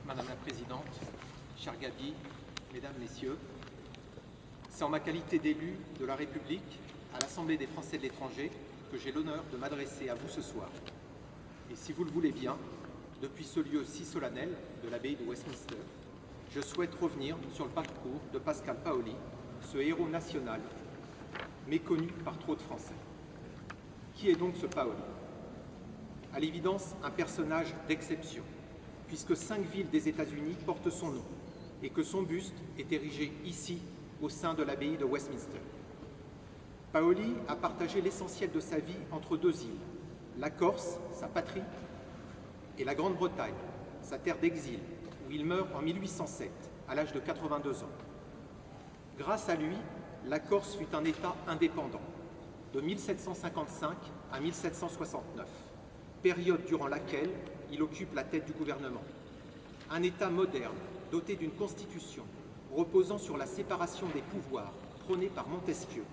Madame la Présidente, chère Gabi, Mesdames, Messieurs, c'est en ma qualité d'élu de la République à l'Assemblée des Français de l'étranger que j'ai l'honneur de m'adresser à vous ce soir. Et si vous le voulez bien, depuis ce lieu si solennel de l'abbaye de Westminster, je souhaite revenir sur le parcours de Pascal Paoli, ce héros national méconnu par trop de Français. Qui est donc ce Paoli? À l'évidence, un personnage d'exception, puisque 5 villes des États-Unis portent son nom et que son buste est érigé ici, au sein de l'abbaye de Westminster. Paoli a partagé l'essentiel de sa vie entre 2 îles, la Corse, sa patrie, et la Grande-Bretagne, sa terre d'exil, où il meurt en 1807, à l'âge de 82 ans. Grâce à lui, la Corse fut un État indépendant, de 1755 à 1769, période durant laquelle il occupe la tête du gouvernement. Un État moderne, doté d'une constitution, reposant sur la séparation des pouvoirs prônée par Montesquieu,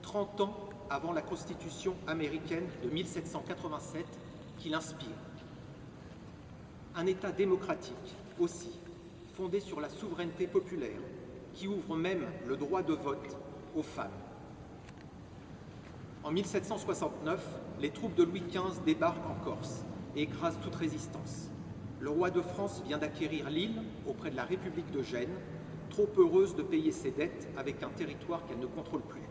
30 ans avant la Constitution américaine de 1787 qui l'inspire. Un État démocratique aussi, fondé sur la souveraineté populaire, qui ouvre même le droit de vote aux femmes. En 1769, les troupes de Louis XV débarquent en Corse et écrasent toute résistance. Le roi de France vient d'acquérir l'île auprès de la République de Gênes, trop heureuse de payer ses dettes avec un territoire qu'elle ne contrôle plus.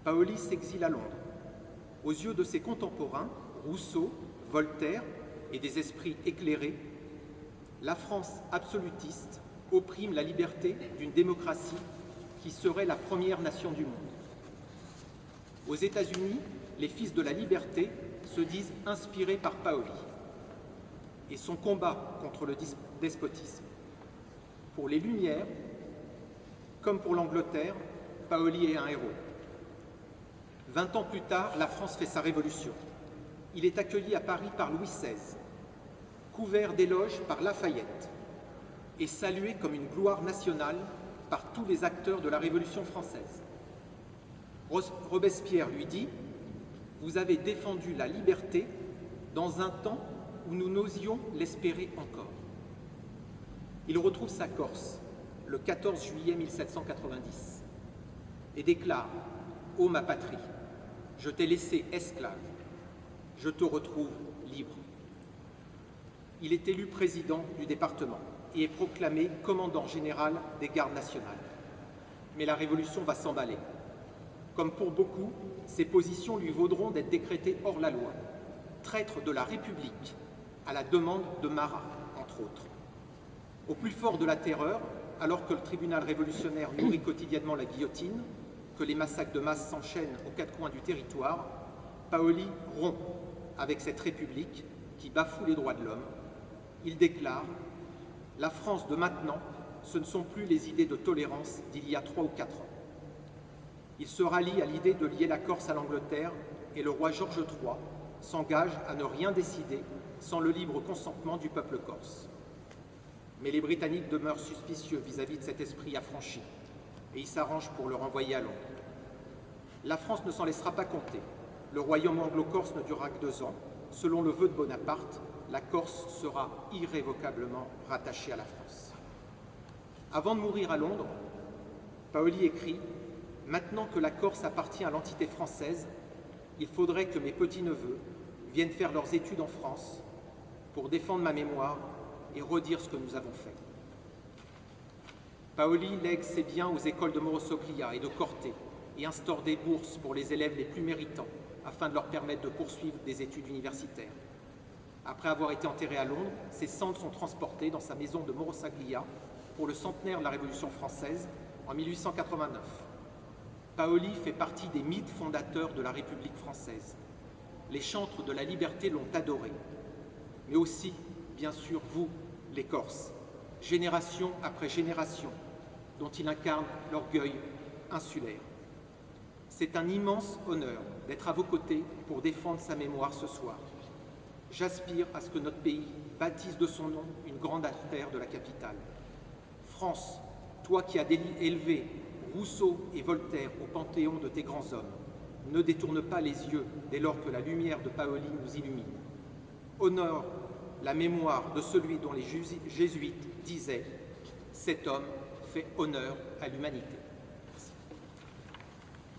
Paoli s'exile à Londres. Aux yeux de ses contemporains, Rousseau, Voltaire et des esprits éclairés, la France absolutiste opprime la liberté d'une démocratie qui serait la première nation du monde. Aux États-Unis, les fils de la liberté se disent inspirés par Paoli et son combat contre le despotisme. Pour les Lumières, comme pour l'Angleterre, Paoli est un héros. 20 ans plus tard, la France fait sa révolution. Il est accueilli à Paris par Louis XVI, couvert d'éloges par Lafayette et salué comme une gloire nationale par tous les acteurs de la Révolution française. Robespierre lui dit « Vous avez défendu la liberté dans un temps où nous n'osions l'espérer encore. » Il retrouve sa Corse le 14 juillet 1790 et déclare « Ô ma patrie, je t'ai laissé esclave, je te retrouve libre. » Il est élu président du département et est proclamé commandant général des gardes nationales. Mais la Révolution va s'emballer. Comme pour beaucoup, ses positions lui vaudront d'être décrété hors la loi, traître de la République, à la demande de Marat, entre autres. Au plus fort de la terreur, alors que le tribunal révolutionnaire nourrit quotidiennement la guillotine, que les massacres de masse s'enchaînent aux 4 coins du territoire, Paoli rompt avec cette République qui bafoue les droits de l'homme. Il déclare « La France de maintenant, ce ne sont plus les idées de tolérance d'il y a 3 ou 4 ans. » Il se rallie à l'idée de lier la Corse à l'Angleterre et le roi Georges III s'engage à ne rien décider sans le libre consentement du peuple corse. Mais les Britanniques demeurent suspicieux vis-à-vis de cet esprit affranchi et ils s'arrangent pour le renvoyer à Londres. La France ne s'en laissera pas compter. Le royaume anglo-corse ne durera que 2 ans. Selon le vœu de Bonaparte, la Corse sera irrévocablement rattachée à la France. Avant de mourir à Londres, Paoli écrit « Maintenant que la Corse appartient à l'entité française, il faudrait que mes petits-neveux viennent faire leurs études en France pour défendre ma mémoire et redire ce que nous avons fait. » Paoli lègue ses biens aux écoles de Morosoclia et de Corté et instaure des bourses pour les élèves les plus méritants afin de leur permettre de poursuivre des études universitaires. Après avoir été enterré à Londres, ses cendres sont transportées dans sa maison de Morosaglia pour le centenaire de la Révolution française en 1889. Paoli fait partie des mythes fondateurs de la République française. Les chantres de la liberté l'ont adoré, mais aussi, bien sûr, vous, les Corses, génération après génération, dont il incarne l'orgueil insulaire. C'est un immense honneur d'être à vos côtés pour défendre sa mémoire ce soir. J'aspire à ce que notre pays baptise de son nom une grande artère de la capitale. France, toi qui as élevé Rousseau et Voltaire au panthéon de tes grands hommes, ne détourne pas les yeux dès lors que la lumière de Paoli nous illumine. Honore la mémoire de celui dont les jésuites disaient « Cet homme fait honneur à l'humanité ».